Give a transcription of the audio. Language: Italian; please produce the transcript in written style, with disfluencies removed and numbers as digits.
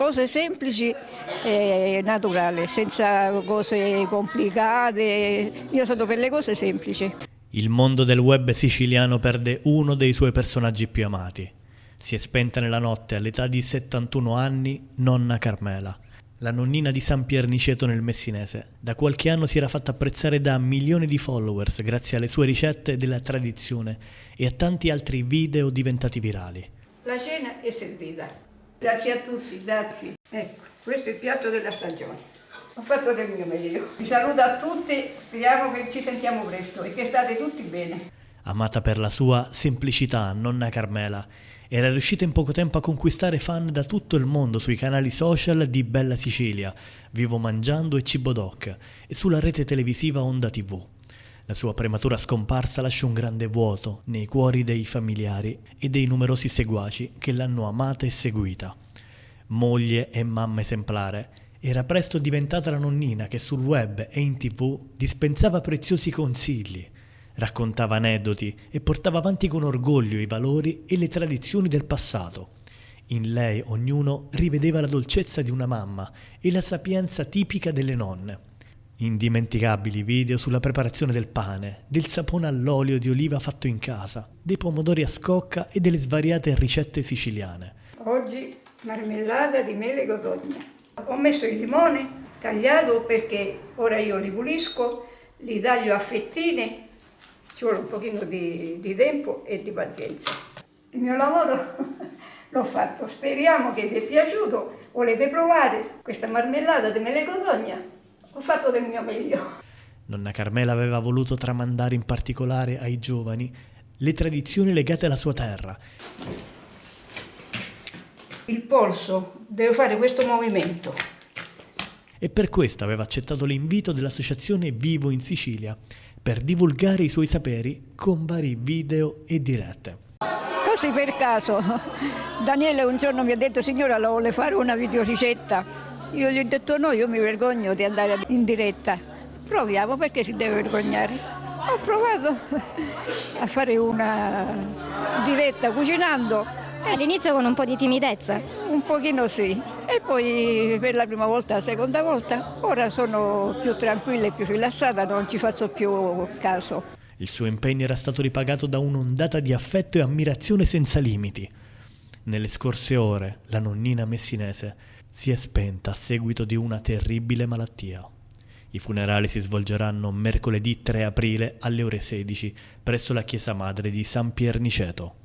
Cose semplici e naturali, senza cose complicate. Io sono per le cose semplici. Il mondo del web siciliano perde uno dei suoi personaggi più amati. Si è spenta nella notte all'età di 71 anni nonna Carmela, la nonnina di San Pierniceto nel Messinese. Da qualche anno si era fatta apprezzare da milioni di followers grazie alle sue ricette della tradizione e a tanti altri video diventati virali. La cena è servita. Grazie a tutti, grazie. Ecco, questo è il piatto della stagione. Ho fatto del mio meglio. Vi saluto a tutti, speriamo che ci sentiamo presto e che state tutti bene. Amata per la sua semplicità, nonna Carmela era riuscita in poco tempo a conquistare fan da tutto il mondo sui canali social di Bella Sicilia, Vivo Mangiando e Cibo Doc e sulla rete televisiva Onda TV. La sua prematura scomparsa lascia un grande vuoto nei cuori dei familiari e dei numerosi seguaci che l'hanno amata e seguita. Moglie e mamma esemplare, era presto diventata la nonnina che sul web e in TV dispensava preziosi consigli, raccontava aneddoti e portava avanti con orgoglio i valori e le tradizioni del passato. In lei ognuno rivedeva la dolcezza di una mamma e la sapienza tipica delle nonne. Indimenticabili video sulla preparazione del pane, del sapone all'olio di oliva fatto in casa, dei pomodori a scocca e delle svariate ricette siciliane. Oggi marmellata di mele cotogna. Ho messo il limone tagliato perché ora io li pulisco, li taglio a fettine, ci vuole un pochino di tempo e di pazienza. Il mio lavoro l'ho fatto, speriamo che vi è piaciuto, volete provare questa marmellata di mele cotogna? Ho fatto del mio meglio. Nonna Carmela aveva voluto tramandare in particolare ai giovani le tradizioni legate alla sua terra. Il polso deve fare questo movimento. E per questo aveva accettato l'invito dell'associazione Vivo in Sicilia per divulgare i suoi saperi con vari video e dirette. Così per caso, Daniele un giorno mi ha detto: signora, la vuole fare una videoricetta? Io gli ho detto no, io mi vergogno di andare in diretta. Proviamo, perché si deve vergognare. Ho provato a fare una diretta cucinando. All'inizio con un po' di timidezza? Un pochino sì, e poi per la prima volta, la seconda volta, ora sono più tranquilla e più rilassata, non ci faccio più caso. Il suo impegno era stato ripagato da un'ondata di affetto e ammirazione senza limiti. Nelle scorse ore la nonnina messinese si è spenta a seguito di una terribile malattia. I funerali si svolgeranno mercoledì 3 aprile alle ore 16 presso la chiesa madre di San Pierniceto.